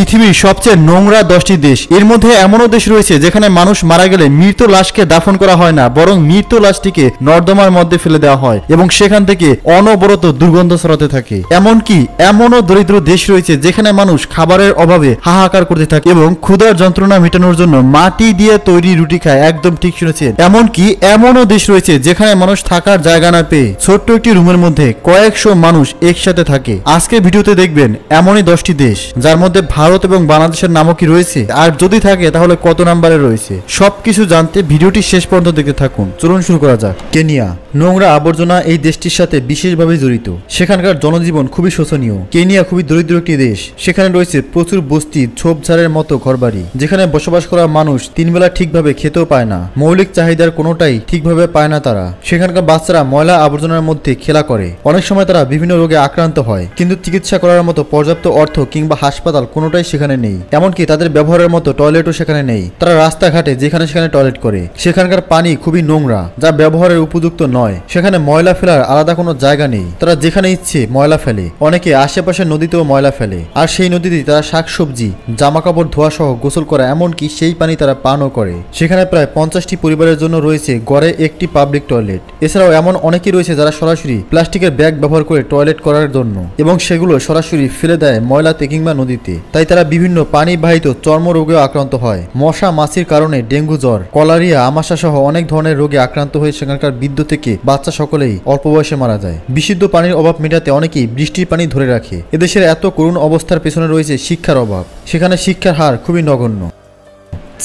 পৃথিবীর সবচেয়ে নোংরা 10টি দেশ। এর মধ্যে এমনও দেশ রয়েছে যেখানে মানুষ মারা গেলে মৃত লাশকে দাফন করা হয় না, বরং মৃত লাশটিকে নর্দমার মধ্যে ফেলে দেওয়া হয় এবং সেখান থেকে অনবরত দুর্গন্ধ ছড়াতে থাকে। এমনকি এমনও দরিদ্র দেশ রয়েছে যেখানে মানুষ খাবারের অভাবে হাহাকার করতে থাকে এবং ক্ষুধার যন্ত্রণা মেটানোর জন্য মাটি দিয়ে তৈরি রুটি খায়। একদম ঠিক শুনেছেন। এমনকি এমনও দেশ রয়েছে যেখানে মানুষ থাকার জায়গা না পেয়ে ছোট্ট একটি রুমের মধ্যে কয়েকশো মানুষ একসাথে থাকে। আজকে ভিডিওতে দেখবেন এমনই 10টি দেশ যার মধ্যে ভারত এবং বাংলাদেশের নামও কি রয়েছে, আর যদি থাকে তাহলে কত নম্বরে রয়েছে। সবকিছু জানতে ভিডিওটি শেষ পর্যন্ত দেখতে থাকুন। চলুন শুরু করা যাক। কেনিয়া। নোংরা আবর্জনা এই দেশটির সাথে বিশেষভাবে জড়িত। সেখানকার জনজীবন খুবই শোচনীয়। কেনিয়া খুবই দরিদ্র একটি দেশ। সেখানে রয়েছে প্রচুর বস্তি, ঝোপঝাড়ের মতো ঘরবাড়ি, যেখানে বসবাস করা মানুষ তিনবেলা ঠিকভাবে খেতেও পায় না। মৌলিক চাহিদার কোনোটাই ঠিকভাবে পায় না তারা। সেখানকার বাচ্চারা ময়লা আবর্জনার মধ্যে খেলা করে। অনেক সময় তারা বিভিন্ন রোগে আক্রান্ত হয়, কিন্তু চিকিৎসা করার মতো পর্যাপ্ত অর্থ কিংবা হাসপাতাল কোনোটাই সেখানে নেই। এমনকি তাদের ব্যবহারের মতো টয়লেটও সেখানে নেই। তারা রাস্তাঘাটে যেখানে সেখানে টয়লেট করে। সেখানকার পানি খুবই নোংরা, যা ব্যবহারের উপযুক্ত নয়। সেখানে ময়লা ফেলার আলাদা কোনো জায়গা নেই। তারা যেখানে ইচ্ছে ময়লা ফেলে। অনেকে আশেপাশের নদীতেও ময়লা ফেলে, আর সেই নদীতে তারা শাকসবজি, জামা কাপড় ধোয়া সহ গোসল করা, এমনকি সেই পানি তারা পানও করে। সেখানে প্রায় 50টি পরিবারের জন্য রয়েছে গড়ে একটি পাবলিক টয়লেট। এছাড়াও এমন অনেকেই রয়েছে যারা সরাসরি প্লাস্টিকের ব্যাগ ব্যবহার করে টয়লেট করার জন্য এবং সেগুলো সরাসরি ফেলে দেয় ময়লাতে কিংবা নদীতে। তাই তারা বিভিন্ন পানিবাহিত চর্মরোগেও আক্রান্ত হয়। মশা মাছির কারণে ডেঙ্গু জ্বর, কলারিয়া, আমাশা সহ অনেক ধরনের রোগে আক্রান্ত হয়ে সেখানকার বৃদ্ধ থেকে বাচ্চা সকলেই অল্প বয়সে মারা যায়। বিশুদ্ধ পানির অভাব মেটাতে অনেকেই বৃষ্টির পানি ধরে রাখে। এদেশের এত করুণ অবস্থার পেছনে রয়েছে শিক্ষার অভাব। সেখানে শিক্ষার হার খুবই নগণ্য।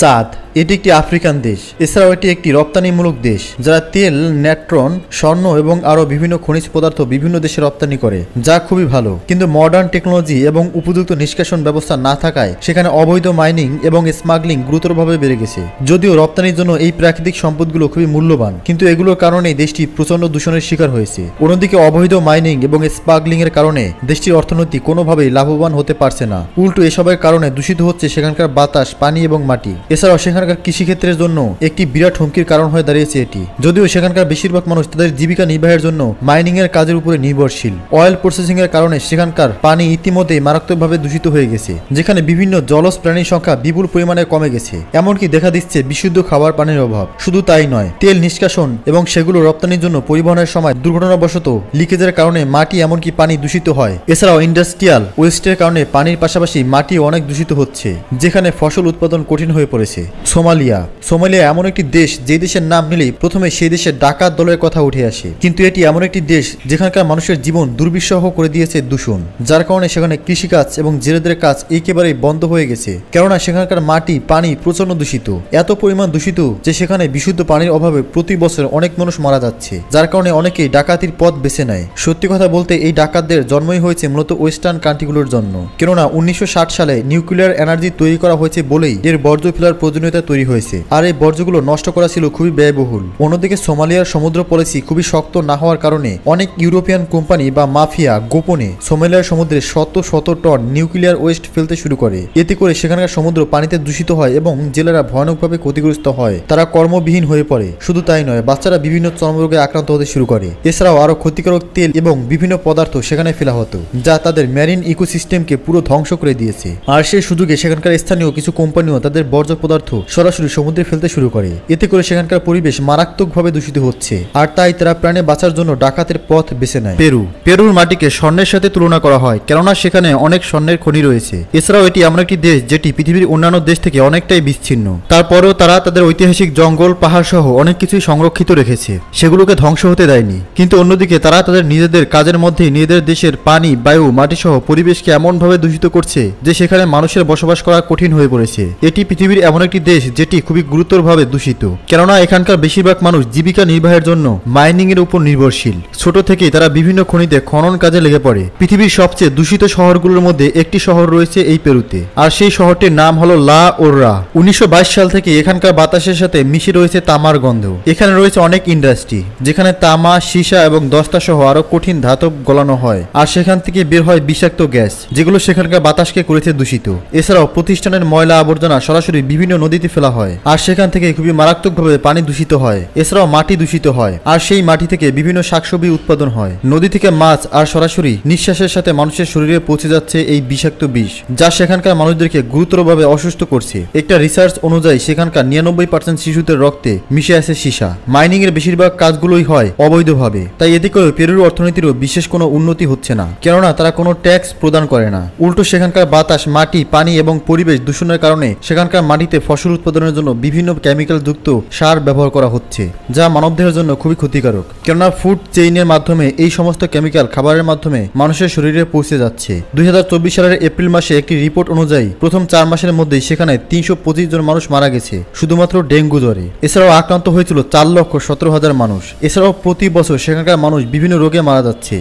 চাঁদ। এটি একটি আফ্রিকান দেশ। এছাড়াও এটি একটি রপ্তানিমূলক দেশ, যারা তেল, নেট্রন, স্বর্ণ এবং আরও বিভিন্ন খনিজ পদার্থ বিভিন্ন দেশে রপ্তানি করে, যা খুবই ভালো। কিন্তু মডার্ন টেকনোলজি এবং উপযুক্ত নিষ্কাশন ব্যবস্থা না থাকায় সেখানে অবৈধ মাইনিং এবং স্মাগলিং গুরুতরভাবে বেড়ে গেছে। যদিও রপ্তানির জন্য এই প্রাকৃতিক সম্পদগুলো খুবই মূল্যবান, কিন্তু এগুলোর কারণে দেশটি প্রচণ্ড দূষণের শিকার হয়েছে। অন্যদিকে অবৈধ মাইনিং এবং স্মাগলিং এর কারণে দেশটির অর্থনীতি কোনোভাবেই লাভবান হতে পারছে না। উল্টো এসবের কারণে দূষিত হচ্ছে সেখানকার বাতাস, পানি এবং মাটি। এছাড়াও সেখানকার কৃষিক্ষেত্রের জন্য একটি বিরাট হুমকির কারণ হয়ে দাঁড়িয়েছে এটি। যদিও সেখানকার বেশিরভাগ মানুষ তাদের জীবিকা নির্বাহের জন্য মাইনিং এর কাজের উপরে নির্ভরশীল। অয়েল প্রসেসিং এর কারণে সেখানকার পানি ইতিমধ্যেই মারাত্মকভাবে দূষিত হয়ে গেছে, যেখানে বিভিন্ন জলজ প্রাণীর সংখ্যা বিপুল পরিমাণে কমে গেছে। এমনকি দেখা দিচ্ছে বিশুদ্ধ খাবার পানির অভাব। শুধু তাই নয়, তেল নিষ্কাশন এবং সেগুলো রপ্তানির জন্য পরিবহনের সময় দুর্ঘটনাবশত লিকেজের কারণে মাটি এমনকি পানি দূষিত হয়। এছাড়াও ইন্ডাস্ট্রিয়াল ওয়েস্টের কারণে পানির পাশাপাশি মাটিও অনেক দূষিত হচ্ছে, যেখানে ফসল উৎপাদন কঠিন হয়ে পড়েছে। সোমালিয়া। সোমালিয়া এমন একটি দেশ যে দেশের নাম নিলেই প্রথমে সেই দেশের ডাকাত দলের কথা উঠে আসে। কিন্তু এটি এমন একটি দেশ যেখানকার মানুষের জীবন দুর্বিষহ করে দিয়েছে দূষণ, যার কারণে সেখানে কৃষিকাজ এবং জেলেদের কাজ একেবারেই বন্ধ হয়ে গেছে। কেননা সেখানকার মাটি, পানি প্রচন্ড দূষিত। এত পরিমাণ দূষিত যে সেখানে বিশুদ্ধ পানির অভাবে প্রতি বছর অনেক মানুষ মারা যাচ্ছে, যার কারণে অনেকেই ডাকাতির পথ বেছে নেয়। সত্যি কথা বলতে এই ডাকাতদের জন্মই হয়েছে মূলত ওয়েস্টার্ন কান্ট্রিগুলোর জন্য। কেননা 1960 সালে নিউক্লিয়ার এনার্জি তৈরি করা হয়েছে বলেই এর বর্জ্য ফেলার প্রয়োজনীয়তা তৈরি হয়েছে, আর এই বর্জ্যগুলো নষ্ট করা ছিল খুবই ব্যয়বহুল। অন্যদিকে সোমালিয়ার সমুদ্র পলিসি খুবই শক্ত না হওয়ার কারণে অনেক ইউরোপিয়ান কোম্পানি বা মাফিয়া গোপনে সোমালিয়ার সমুদ্রে শত শত টন নিউক্লিয়ার ওয়েস্ট ফেলতে শুরু করে। এতে করে সেখানকার সমুদ্র পানিতে দূষিত হয় এবং জেলেরা ভয়ানকভাবে ক্ষতিগ্রস্ত হয়। তারা কর্মবিহীন হয়ে পড়ে। শুধু তাই নয়, বাচ্চারা বিভিন্ন চর্মরোগে আক্রান্ত হতে শুরু করে। এছাড়াও আরো ক্ষতিকারক তেল এবং বিভিন্ন পদার্থ সেখানে ফেলা হতো, যা তাদের ম্যারিন ইকোসিস্টেমকে পুরো ধ্বংস করে দিয়েছে। আর সেই সুযোগে সেখানকার স্থানীয় কিছু কোম্পানিও তাদের বর্জ্য পদার্থ সরাসরি সমুদ্রে ফেলতে শুরু করে। এতে করে সেখানকার পরিবেশ মারাত্মকভাবে দূষিত হচ্ছে, আর তাই তারা প্রাণে বাঁচার জন্য ডাকাতের পথ বেছে নেয়। পেরু। পেরুর মাটিকে স্বর্ণের সাথে তুলনা করা হয়, কেননা সেখানে অনেক স্বর্ণের খনি রয়েছে। এছাড়াও এটি এমন একটি দেশ যেটি পৃথিবীর অন্যান্য দেশ থেকে অনেকটাই বিচ্ছিন্ন। তারপরেও তারা তাদের ঐতিহাসিক জঙ্গল, পাহাড় সহ অনেক কিছুই সংরক্ষিত রেখেছে, সেগুলোকে ধ্বংস হতে দেয়নি। কিন্তু অন্যদিকে তারা তাদের নিজেদের কাজের মধ্যে নিজেদের দেশের পানি, বায়ু, মাটি সহ পরিবেশকে এমনভাবে দূষিত করছে যে সেখানে মানুষের বসবাস করা কঠিন হয়ে পড়েছে। এটি পৃথিবীর এমন একটি দেশ যেটি খুবই গুরুতরভাবে দূষিত, কেননা এখানকার বেশিরভাগ মানুষ জীবিকা নির্বাহের জন্য মাইনিং এর উপর নির্ভরশীল। ছোট থেকেই তারা বিভিন্ন খনিতে খনন কাজে লেগে পড়ে। পৃথিবীর সবচেয়ে দূষিত শহরগুলোর মধ্যে একটি শহর রয়েছে এই পেরুতে, আর সেই শহরটির নাম হলো লা ওররা। 1922 সাল থেকে এখানকার বাতাসের সাথে মিশে রয়েছে তামার গন্ধ। এখানে রয়েছে অনেক ইন্ডাস্ট্রি, যেখানে তামা, সীসা এবং দস্তা সহ আরো কঠিন ধাতব গলানো হয়, আর সেখান থেকে বের হয় বিষাক্ত গ্যাস, যেগুলো সেখানকার বাতাসকে করেছে দূষিত। এছাড়াও প্রতিষ্ঠানের ময়লা আবর্জনা সরাসরি বিভিন্ন নদীতে নদীতে ফেলা হয় আর সেখান থেকে খুবই মারাত্মকভাবে পানি দূষিত হয়। এছাড়াও মাটি দূষিত হয় আর সেই মাটি থেকে বিভিন্ন শাকসবজি উৎপাদন হয়। নদী থেকে মাছ আর সরাসরি নিঃশ্বাসের সাথে মানুষের শরীরে পৌঁছে যাচ্ছে এই বিষাক্ত বিষ, যা সেখানকার মানুষদেরকে গুরুতরভাবে অসুস্থ করছে। একটা রিসার্চ অনুযায়ী সেখানকার 99% শিশুদের রক্তে মিশে আছে সীসা। মাইনিং এর বেশিরভাগ কাজগুলোই হয় অবৈধভাবে, তাই এতে করে পেরুর অর্থনীতিরও বিশেষ কোনো উন্নতি হচ্ছে না, কেননা তারা কোনো ট্যাক্স প্রদান করে না। উল্টো সেখানকার বাতাস, মাটি, পানি এবং পরিবেশ দূষণের কারণে সেখানকার মাটিতে ফসল উৎপাদনের জন্য বিভিন্ন কেমিক্যাল যুক্ত সার ব্যবহার করা হচ্ছে, যা মানবদেহের জন্য খুবই ক্ষতিকারক। কেননা ফুড চেইনের মাধ্যমে এই সমস্ত কেমিক্যাল খাবারের মাধ্যমে মানুষের শরীরে পৌঁছে যাচ্ছে। 2024 সালের এপ্রিল মাসে একটি রিপোর্ট অনুযায়ী প্রথম 4 মাসের মধ্যেই সেখানে 325 জন মানুষ মারা গেছে শুধুমাত্র ডেঙ্গু জ্বরে। এছাড়াও আক্রান্ত হয়েছিল 4,17,000 মানুষ। এছাড়াও প্রতি বছর সেখানকার মানুষ বিভিন্ন রোগে মারা যাচ্ছে।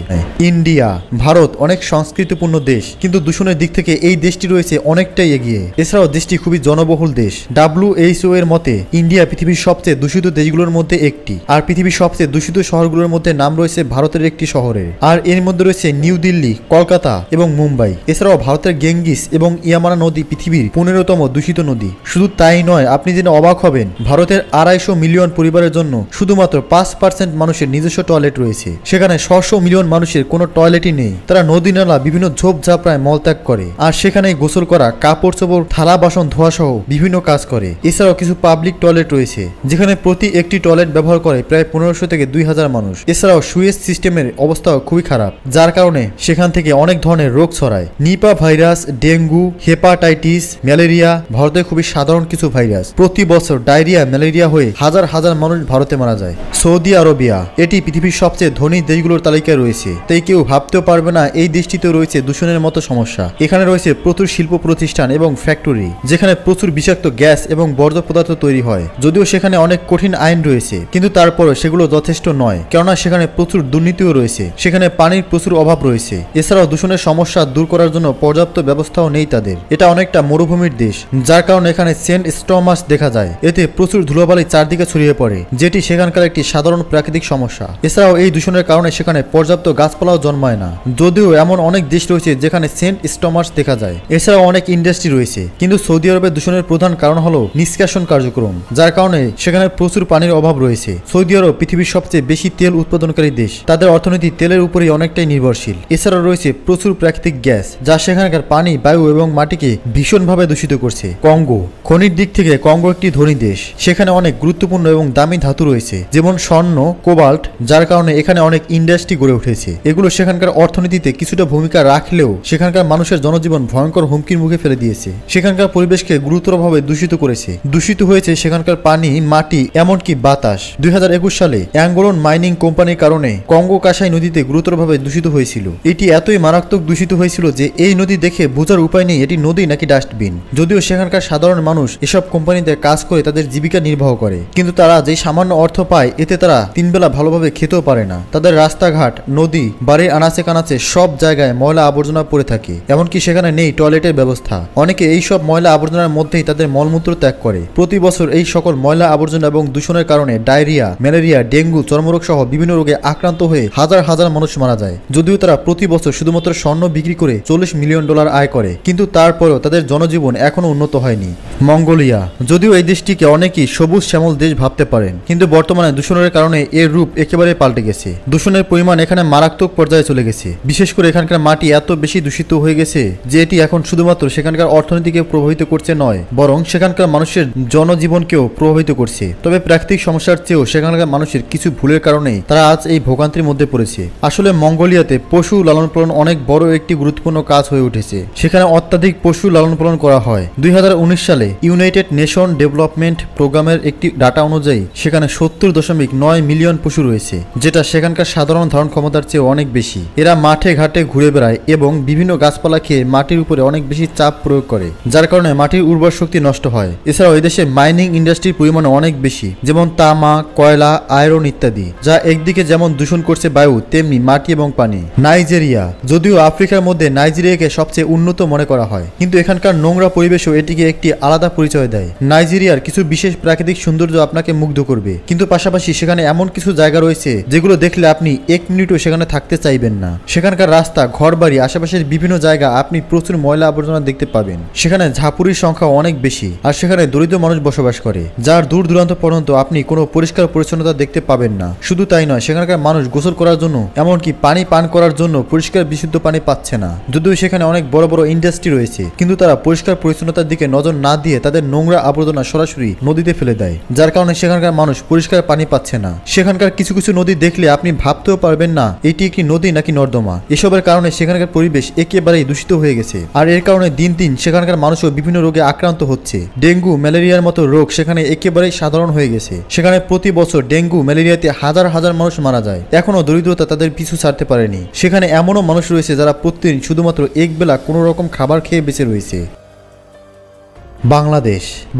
ইন্ডিয়া, ভারত অনেক সংস্কৃতিপূর্ণ দেশ, কিন্তু দূষণের দিক থেকে এই দেশটি রয়েছে অনেকটাই এগিয়ে। এছাড়াও দেশটি খুবই জনবহুল দেশ। WHO এর মতে ইন্ডিয়া পৃথিবীর সবচেয়ে দূষিত দেশগুলোর মধ্যে একটি, আর পৃথিবীর সবচেয়ে দূষিত শহরগুলোর মধ্যে নাম রয়েছে ভারতের একটি শহরের, আর এর মধ্যে রয়েছে নিউ দিল্লি, কলকাতা এবং মুম্বাই। এছাড়াও ভারতের গেঙ্গিস এবং ইয়ামানা নদী পৃথিবীর 15তম দূষিত নদী। শুধু তাই নয়, আপনি জেনে অবাক হবেন, ভারতের 250 মিলিয়ন পরিবারের জন্য শুধুমাত্র 5% মানুষের নিজস্ব টয়লেট রয়েছে। সেখানে 600 মিলিয়ন মানুষের কোনো টয়লেটই নেই। তারা নদী নালা বিভিন্ন ঝোপঝাপড়ায় মলত্যাগ করে, আর সেখানেই গোসল করা, কাপড় চোপড়, থালা বাসন ধোয়া সহ বিভিন্ন কাজ করে। এছাড়াও কিছু পাবলিক টয়লেট রয়েছে যেখানে প্রতি একটি টয়লেট ব্যবহার করে প্রায় 1500 থেকে 2000 মানুষ। এছাড়াও সুয়েজ সিস্টেমের অবস্থাও খুবই খারাপ, যার কারণে সেখান থেকে অনেক ধরনের রোগ ছড়ায়। Nipah virus, dengue, hepatitis, malaria ভারতে খুবই সাধারণ কিছু ভাইরাস। প্রতি বছর ডায়রিয়া, ম্যালেরিয়া হয়ে হাজার হাজার মানুষ ভারতে মারা যায়। সৌদি আরবিয়া, এটি পৃথিবীর সবচেয়ে ধনী দেশগুলোর তালিকায় রয়েছে, তাই কেউ ভাবতেও পারবে না এই দেশটিতে রয়েছে দূষণের মতো সমস্যা। এখানে রয়েছে প্রচুর শিল্প প্রতিষ্ঠান এবং ফ্যাক্টরি, যেখানে প্রচুর বিষাক্ত গ্যাস এবং বর্জ্য পদার্থ তৈরি হয়। যদিও সেখানে অনেক কঠিন আইন রয়েছে, কিন্তু তারপরও সেগুলো যথেষ্ট নয়, কেননা সেখানে প্রচুর দুর্নীতিও রয়েছে। সেখানে পানির প্রচুর অভাব রয়েছে। এছাড়াও দূষণের সমস্যা দূর করার জন্য পর্যাপ্ত ব্যবস্থাও নেই তাদের। এটা অনেকটা মরুভূমির দেশ, যার কারণে এখানে সেন্ট স্টমাস দেখা যায়। এতে প্রচুর ধুলোবালি চারদিকে ছড়িয়ে পড়ে, যেটি সেখানকার একটি সাধারণ প্রাকৃতিক সমস্যা। এছাড়াও এই দূষণের কারণে সেখানে পর্যাপ্ত গাছপালাও জন্মায় না, যদিও এমন অনেক দেশ রয়েছে যেখানে সেন্ট স্টমাস দেখা যায়। এছাড়াও অনেক ইন্ডাস্ট্রি রয়েছে, কিন্তু সৌদি আরবের দূষণের প্রধান কারণ হলো নিষ্কাশন কার্যক্রম, যার কারণে সেখানে প্রচুর পানির অভাব রয়েছে। সৌদি আরব পৃথিবীর সবচেয়ে বেশি তেল উৎপাদনকারী দেশ। তাদের অর্থনীতি তেলের উপরেই অনেকটাই নির্ভরশীল। এছাড়াও রয়েছে প্রচুর প্রাকৃতিক গ্যাস, যা সেখানকার পানি, বায়ু এবং মাটিকে ভীষণভাবে দূষিত করছে। কঙ্গো, খনির দিক থেকে কঙ্গো একটি ধনী দেশ। সেখানে অনেক গুরুত্বপূর্ণ এবং দামি ধাতু রয়েছে, যেমন স্বর্ণ, কোবাল্ট, যার কারণে এখানে অনেক ইন্ডাস্ট্রি গড়ে উঠেছে। এগুলো সেখানকার অর্থনীতিতে কিছুটা ভূমিকা রাখলেও সেখানকার মানুষের জনজীবন ভয়ঙ্কর হুমকির মুখে ফেলে দিয়েছে। সেখানকার পরিবেশকে গুরুতরভাবে দূষিত করেছে। দূষিত হয়েছে সেখানকার পানি, মাটি, এমনকি বাতাস। 2021 সালে অ্যাঙ্গোলন মাইনিং কোম্পানির কারণে কঙ্গো কাসাই নদীতে গুরুতরভাবে দূষিত হয়েছিল। এটি এতই মারাত্মক দূষিত হয়েছিল যে এই নদী দেখে বোঝার উপায় নেই এটি নদী নাকি ডাস্টবিন। যদিও সেখানকার সাধারণ মানুষ এসব কোম্পানিতে কাজ করে তাদের জীবিকা নির্বাহ করে, কিন্তু তারা যে সামান্য অর্থ পায় এতে তারা 3 বেলা ভালোভাবে খেতেও পারে না। তাদের রাস্তাঘাট, নদী, বাড়ির আনাচে কানাচে সব জায়গায় ময়লা আবর্জনা পড়ে থাকে, এমনকি সেখানে নেই টয়লেটের ব্যবস্থা। অনেকে এই সব ময়লা আবর্জনার মধ্যেই তাদের মলমূত্র ত্যাগ করে। প্রতি বছর এই সকল ময়লা আবর্জনা এবং দূষণের কারণে ডায়রিয়া, ম্যালেরিয়া, ডেঙ্গু, চর্মরোগ সহ বিভিন্ন রোগে আক্রান্ত হয়ে হাজার হাজার মানুষ মারা যায়। যদিও তারা প্রতি বছর শুধুমাত্র স্বর্ণ বিক্রি করে $40 মিলিয়ন আয় করে, কিন্তু তারপরেও তাদের জনজীবন এখনো উন্নত হয়নি। মঙ্গোলিয়া, যদিও এই দেশটিকে অনেকেই সবুজ শ্যামল দেশ ভাবতে পারেন, কিন্তু বর্তমানে দূষণের কারণে এর রূপ একেবারে পাল্টে গেছে। দূষণের পরিমাণ এখানে মারাত্মক পর্যায়ে চলে গেছে। বিশেষ করে এখানকার মাটি এত বেশি দূষিত হয়ে গেছে যে এটি এখন শুধুমাত্র সেখানকার অর্থনীতিকে প্রভাবিত করছে নয়, বরং সেখানকার মানুষের জনজীবনকেও প্রভাবিত করছে। তবে প্রাকৃতিক সমস্যার চেয়েও সেখানকার মানুষের কিছু ভুলের কারণেই তারা আজ এই ভোগান্তির মধ্যে পড়েছে। আসলে মঙ্গোলিয়াতে পশু লালন পালন অনেক বড় একটি গুরুত্বপূর্ণ কাজ হয়ে উঠেছে। সেখানে অত্যাধিক পশু লালন পালন করা হয়। 2019 সালে ইউনাইটেড নেশন ডেভেলপমেন্ট প্রোগ্রামের একটি ডাটা অনুযায়ী সেখানে 70.9 মিলিয়ন পশু রয়েছে, যেটা সেখানকার সাধারণ ধারণ ক্ষমতার চেয়ে অনেক বেশি। এরা মাঠে ঘাটে ঘুরে বেড়ায় এবং বিভিন্ন গাছপালা খেয়ে মাটির উপরে অনেক বেশি চাপ প্রয়োগ করে, যার কারণে মাটির উর্বর শক্তি নষ্ট হয়। এছাড়াও এদেশে মাইনিং ইন্ডাস্ট্রির পরিমাণ অনেক বেশি, যেমন তামা, কয়লা, আয়রন ইত্যাদি, যা একদিকে যেমন দূষণ করছে বায়ু, তেমনি মাটি এবং পানি। নাইজেরিয়া, যদিও আফ্রিকার মধ্যে নাইজেরিয়াকে সবচেয়ে উন্নত মনে করা হয়, কিন্তু এখানকার নোংরা পরিবেশও এটিকে একটি আলাদা পরিচয় দেয়। নাইজেরিয়ার কিছু বিশেষ প্রাকৃতিক সৌন্দর্য আপনাকে মুগ্ধ করবে, কিন্তু পাশাপাশি সেখানে এমন কিছু জায়গা রয়েছে যেগুলো দেখলে আপনি 1 মিনিটও সেখানে থাকতে চাইবেন না। সেখানকার রাস্তা, ঘরবাড়ি, আশেপাশের বিভিন্ন জায়গা আপনি প্রচুর ময়লা আবর্জনা দেখতে পাবেন। সেখানে ঝাঁপুরির সংখ্যা অনেক বেশি, আর সেখানে দরিদ্র মানুষ বসবাস করে, যার দূর দূরান্ত পর্যন্ত আপনি কোনো পরিষ্কার পরিচ্ছন্নতা দেখতে পাবেন না। শুধু তাই নয়, সেখানকার মানুষ গোসল করার জন্য এমনকি পানি পান করার জন্য পরিষ্কার বিশুদ্ধ পানি পাচ্ছে না। যদিও সেখানে অনেক বড় বড় ইন্ডাস্ট্রি রয়েছে, কিন্তু তারা পরিষ্কার পরিচ্ছন্নতার দিকে নজর না দিয়ে তাদের নোংরা আবর্জনা সরাসরি নদীতে ফেলে দেয়, যার কারণে সেখানকার মানুষ পরিষ্কার পানি পাচ্ছে না। সেখানকার কিছু কিছু নদী দেখলে আপনি ভাবতেও পারবেন না এটি একটি নদী নাকি নর্দমা। এসবের কারণে সেখানকার পরিবেশ একেবারেই দূষিত হয়ে গেছে, আর এর কারণে দিন দিন সেখানকার মানুষও বিভিন্ন রোগে আক্রান্ত হচ্ছে। ডেঙ্গু, ম্যালেরিয়ার মতো রোগ সেখানে একেবারেই সাধারণ হয়ে গেছে। সেখানে প্রতি বছর ডেঙ্গু, ম্যালেরিয়াতে হাজার হাজার মানুষ মারা যায়। এখনো দরিদ্রতা তাদের পিছু ছাড়তে পারেনি। সেখানে এমনও মানুষ রয়েছে যারা প্রতিদিন শুধুমাত্র একবেলা কোনো রকম খাবার খেয়ে বেঁচে রয়েছে।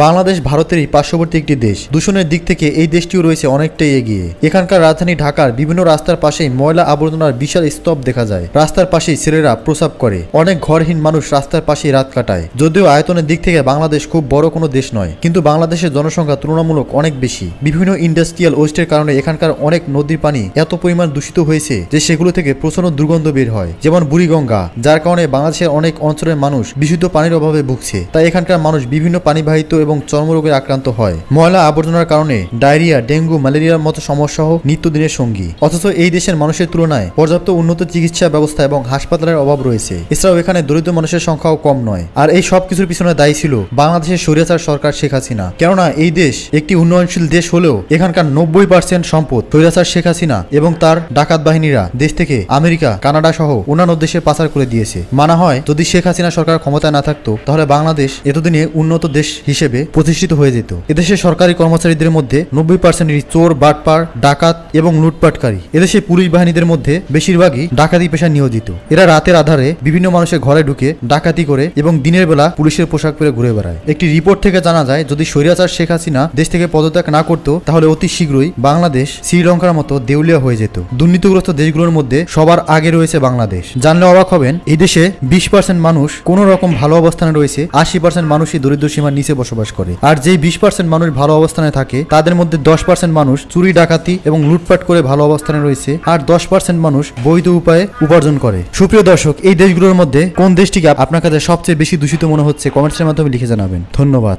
বাংলাদেশ ভারতেরই পার্শ্ববর্তী একটি দেশ। দূষণের দিক থেকে এই দেশটিও রয়েছে অনেকটাই এগিয়ে। এখানকার রাজধানী ঢাকার বিভিন্ন রাস্তার পাশেই ময়লা আবর্জনার বিশাল স্তূপ দেখা যায়। রাস্তার পাশেই ছেলেরা প্রস্রাব করে। অনেক ঘরহীন মানুষ রাস্তার পাশেই রাত কাটায়। যদিও আয়তনের দিক থেকে বাংলাদেশ খুব বড় কোনো দেশ নয়, কিন্তু বাংলাদেশের জনসংখ্যা তুলনামূলক অনেক বেশি। বিভিন্ন ইন্ডাস্ট্রিয়াল ওয়েস্টের কারণে এখানকার অনেক নদীর পানি এত পরিমাণ দূষিত হয়েছে যে সেগুলো থেকে প্রচন্ড দুর্গন্ধ বের হয়, যেমন বুড়িগঙ্গা, যার কারণে বাংলাদেশের অনেক অঞ্চলের মানুষ বিশুদ্ধ পানির অভাবে ভুগছে। তাই এখানকার মানুষ বিভিন্ন পানিবাহিত এবং চর্মরোগে আক্রান্ত হয়। ময়লা আবর্জনার কারণে ডায়রিয়া, ডেঙ্গু, ম্যালেরিয়ার মতো সমস্যাও নিত্যদিনের সঙ্গী। অথচ এই দেশের মানুষের তুলনায় পর্যাপ্ত উন্নত চিকিৎসা ব্যবস্থা এবং হাসপাতালের অভাব রয়েছে। এছাড়াও এখানে দরিদ্র মানুষের সংখ্যাও কম নয়। আর এই সব কিছুর পিছনে দায়ী ছিল বাংলাদেশের স্বৈরাচার সরকার শেখ হাসিনা। কেননা এই দেশ একটি উন্নয়নশীল দেশ হলেও এখানকার 90% সম্পদ স্বৈরাচার শেখ হাসিনা এবং তার ডাকাত বাহিনীরা দেশ থেকে আমেরিকা, কানাডা সহ অন্যান্য দেশে পাচার করে দিয়েছে। মানা হয় যদি শেখ হাসিনা সরকার ক্ষমতায় না থাকতো তাহলে বাংলাদেশ এতদিনে উন্নত দেশ হিসেবে প্রতিষ্ঠিত হয়ে যেত। এদেশের সরকারি কর্মচারীদের মধ্যে 90% চোর, বাটপার, ডাকাত এবং লুটপাটকারী। এদেশে পুলিশ বাহিনীদের মধ্যে বেশিরভাগই ডাকাতি পেশায় নিয়োজিত। এরা রাতের আধারে বিভিন্ন মানুষের ঘরে ঢুকে ডাকাতি করে এবং দিনের বেলা পুলিশের পোশাক পরে ঘুরে বেড়ায়। একটি রিপোর্ট থেকে জানা যায় যদি স্বৈরাচার শেখ হাসিনা দেশ থেকে পদত্যাগ না করতো তাহলে অতি শীঘ্রই বাংলাদেশ শ্রীলঙ্কার মতো দেউলিয়া হয়ে যেত। দুর্নীতিগ্রস্ত দেশগুলোর মধ্যে সবার আগে রয়েছে বাংলাদেশ। জানলে অবাক হবেন, এই দেশে 20% মানুষ কোনো রকম ভালো অবস্থানে রয়েছে, 80% মানুষই দরিদ্র সীমার নিচে বসবাস করে। আর যেই 20% মানুষ ভালো অবস্থানে থাকে তাদের মধ্যে 10% মানুষ চুরি, ডাকাতি এবং লুটপাট করে ভালো অবস্থানে রয়েছে, আর 10% মানুষ বৈধ উপায়ে উপার্জন করে। সুপ্রিয় দর্শক, এই দেশগুলোর মধ্যে কোন দেশটিকে আপনার কাছে সবচেয়ে বেশি দূষিত মনে হচ্ছে কমেন্টসের মাধ্যমে লিখে জানাবেন। ধন্যবাদ।